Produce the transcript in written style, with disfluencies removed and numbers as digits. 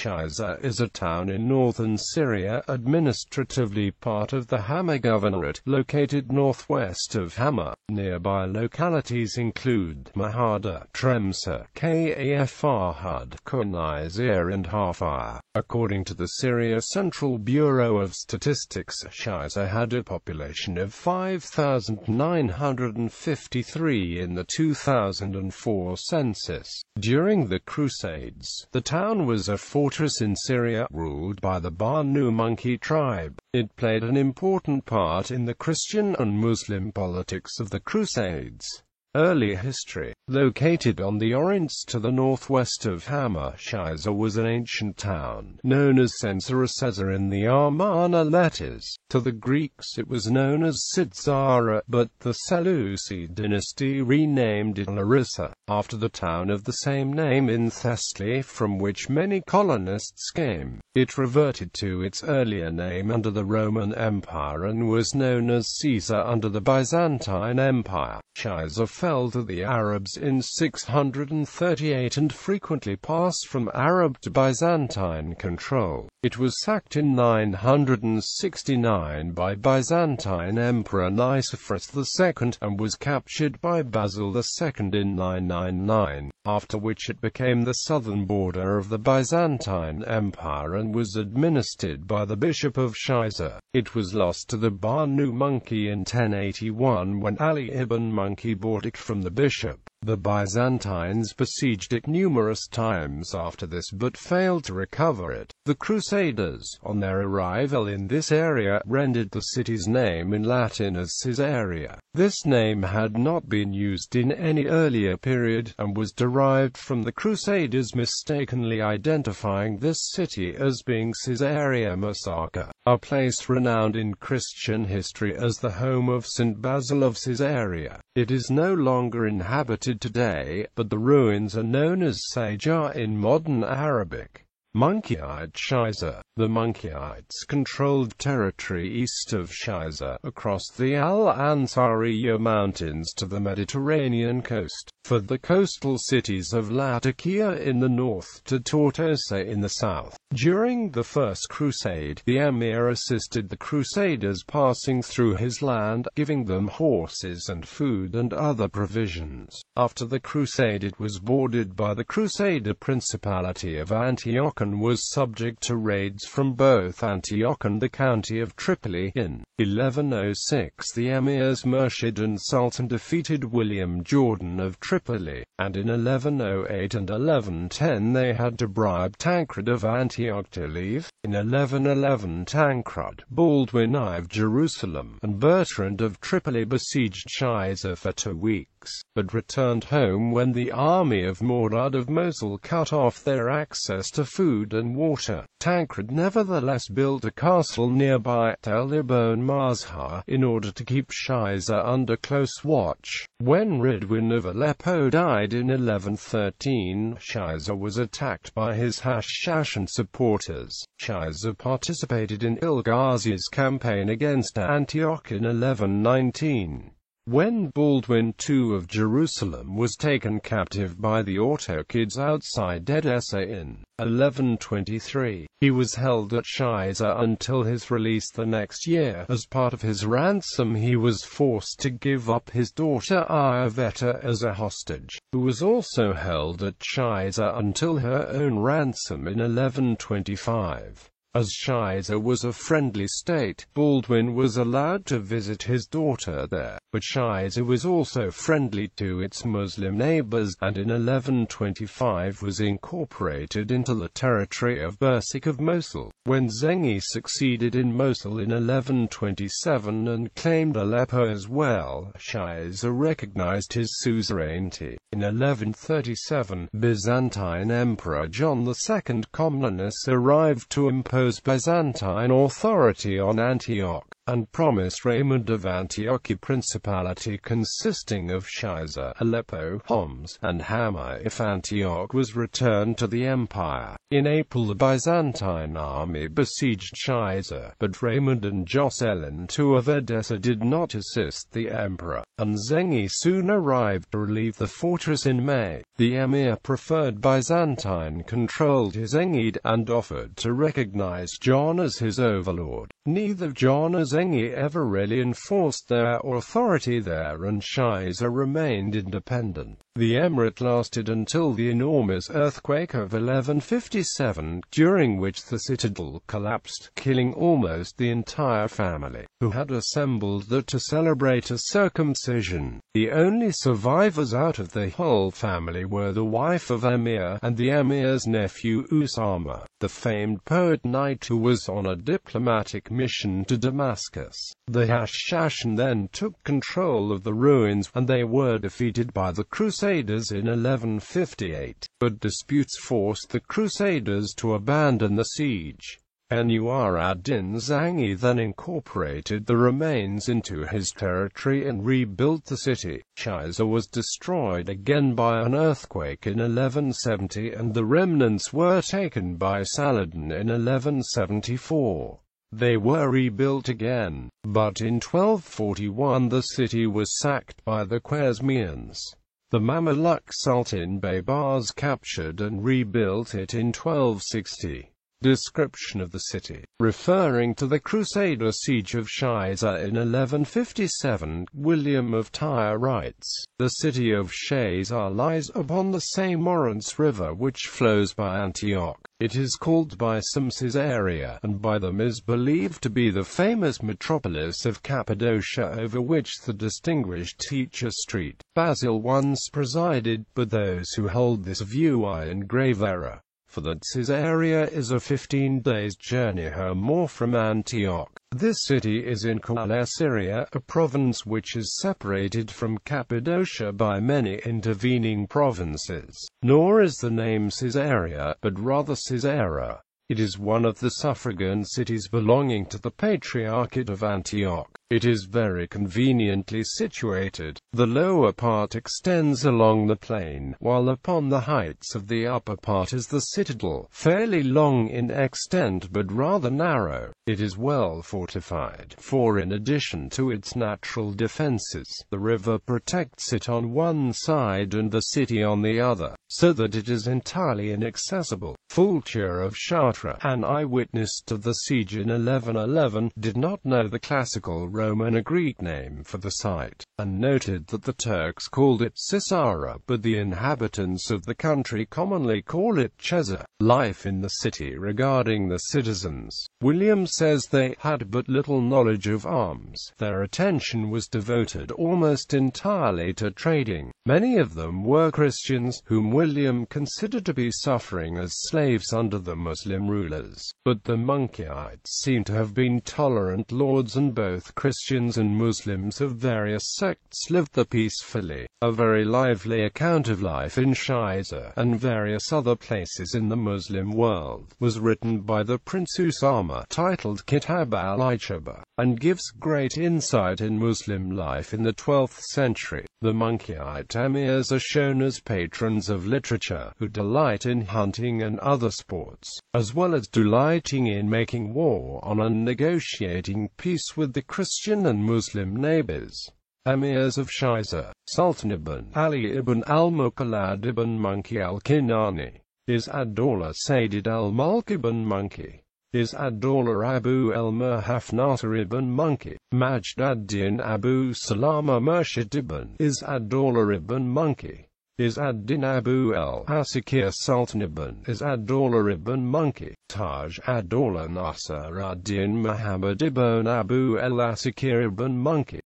Shiza is a town in northern Syria, administratively part of the Hama Governorate, located northwest of Hama. Nearby localities include Mahada, Tremsa, Kaf Hud, Kunizir and Hafar. According to the Syria Central Bureau of Statistics, Shiza had a population of 5,953 in the 2004 census. During the Crusades, the town was a fortress in Syria, ruled by the Banu Monkey tribe. It played an important part in the Christian and Muslim politics of the Crusades. Early history. Located on the Orontes to the northwest of Hama, Shiza was an ancient town, known as Sensaracesa in the Amarna letters. To the Greeks it was known as Sitzara, but the Seleucid dynasty renamed it Larissa, after the town of the same name in Thessaly, from which many colonists came. It reverted to its earlier name under the Roman Empire and was known as Caesar under the Byzantine Empire. Shiza fell to the Arabs in 638 and frequently passed from Arab to Byzantine control. It was sacked in 969 by Byzantine Emperor Nicephorus II and was captured by Basil II in 999, after which it became the southern border of the Byzantine Empire and was administered by the Bishop of Shiza. It was lost to the Banu Monkey in 1081 when Ali ibn Monkey bought it from the bishop. The Byzantines besieged it numerous times after this but failed to recover it. The Crusaders, on their arrival in this area, rendered the city's name in Latin as Caesarea. This name had not been used in any earlier period, and was derived from the Crusaders mistakenly identifying this city as being Caesarea Massaca, a place renowned in Christian history as the home of St. Basil of Caesarea. It is no longer inhabited today, but the ruins are known as Sajar in modern Arabic. Monkeyite Shiza. The Monkeyites controlled territory east of Shiza, across the Al-Ansariya Mountains to the Mediterranean coast, for the coastal cities of Latakia in the north to Tortosa in the south. During the First Crusade, the emir assisted the Crusaders passing through his land, giving them horses and food and other provisions. After the crusade it was bordered by the Crusader Principality of Antioch and was subject to raids from both Antioch and the county of Tripoli. In 1106 the emirs Murshid and Sultan defeated William Jordan of Tripoli, and in 1108 and 1110 they had to bribe Tancred of Antioch to leave. In 1111 Tancred, Baldwin I of Jerusalem, and Bertrand of Tripoli besieged Shiza for 2 weeks, but returned home when the army of Murad of Mosul cut off their access to food and water. Tancred nevertheless built a castle nearby, Tel Ibn Mazhar, in order to keep Shiza under close watch. When Ridwan of Aleppo died in 1113, Shiza was attacked by his Hashashan supporters. Shiza participated in Il-Ghazi's campaign against Antioch in 1119. When Baldwin II of Jerusalem was taken captive by the Ottomads outside Edessa in 1123, he was held at Shiza until his release the next year. As part of his ransom he was forced to give up his daughter Ayaveta as a hostage, who was also held at Shiza until her own ransom in 1125. As Shiza was a friendly state, Baldwin was allowed to visit his daughter there, but Shiza was also friendly to its Muslim neighbors, and in 1125 was incorporated into the territory of Bursik of Mosul. When Zengi succeeded in Mosul in 1127 and claimed Aleppo as well, Shiza recognized his suzerainty. In 1137, Byzantine Emperor John II Comnenus arrived to impose Byzantine authority on Antioch. and promised Raymond of Antioch a principality consisting of Shiza, Aleppo, Homs, and Hama if Antioch was returned to the empire. In April the Byzantine army besieged Shiza, but Raymond and Jocelyn II of Edessa did not assist the emperor, and Zengi soon arrived to relieve the fortress in May. The emir preferred Byzantine control to Zengid, and offered to recognize John as his overlord. Neither John or Zengi ever really enforced their authority there, and Shiza remained independent. The emirate lasted until the enormous earthquake of 1157, during which the citadel collapsed, killing almost the entire family, who had assembled there to celebrate a circumcision. The only survivors out of the whole family were the wife of Emir, and the emir's nephew Usama, the famed poet knight who was on a diplomatic mission to Damascus. The Hashashin then took control of the ruins, and they were defeated by the Crusaders in 1158, but disputes forced the Crusaders to abandon the siege. Anwar ad-Din Zangi then incorporated the remains into his territory and rebuilt the city. Shiza was destroyed again by an earthquake in 1170, and the remnants were taken by Saladin in 1174. They were rebuilt again, but in 1241 the city was sacked by the Khwarezmians. The Mameluke Sultan Baybars captured and rebuilt it in 1260. Description of the city. Referring to the Crusader siege of Shiza in 1157, William of Tyre writes, "The city of Shiza lies upon the same Oronce river which flows by Antioch. It is called by some Caesarea, and by them is believed to be the famous metropolis of Cappadocia, over which the distinguished Teacher Street, Basil once presided, but those who hold this view are in grave error. For the Caesarea is a 15 days' journey or more from Antioch. This city is in Kala Syria, a province which is separated from Cappadocia by many intervening provinces. Nor is the name Caesarea, but rather Caesarea. It is one of the suffragan cities belonging to the Patriarchate of Antioch. It is very conveniently situated. The lower part extends along the plain, while upon the heights of the upper part is the citadel, fairly long in extent but rather narrow. It is well fortified, for in addition to its natural defenses, the river protects it on one side and the city on the other, so that it is entirely inaccessible. Fulcher of Chartres, an eyewitness to the siege in 1111, did not know the classical Roman or Greek name for the site, and noted that the Turks called it Sisara, but the inhabitants of the country commonly call it Cheza. Life in the city. Regarding the citizens, William says they had but little knowledge of arms. Their attention was devoted almost entirely to trading. Many of them were Christians, whom William considered to be suffering as slaves under the Muslim rulers. But the Monkeyites seem to have been tolerant lords, and both Christians and Muslims of various sects lived there peacefully. A very lively account of life in Shiza, and various other places in the Muslim world, was written by the Prince Usama, titled Kitab al-Ishaba, and gives great insight in Muslim life in the 12th century. The Monkeyite emirs are shown as patrons of literature, who delight in hunting and other sports, as well as delighting in making war on and negotiating peace with the Christian and Muslim neighbors. Emirs of Shiza. Sultan ibn Ali ibn al-Mukallad ibn Monkey al-Kinani is ad-Dawla Sayyid al-Mulk ibn Monkey. Is ad-Dawla Abu al-Murhaf Nasr ibn Monkey. Majd ad-Din Abu Salama Murshid ibn is ad-Dawla ibn Monkey. Is ad-Din Abu al-Asikir Sultan ibn is ad-Dawla ibn Monkey. Taj ad-Dawla Nasr ad-Din Muhammad ibn Abu al-Asikir ibn Monkey.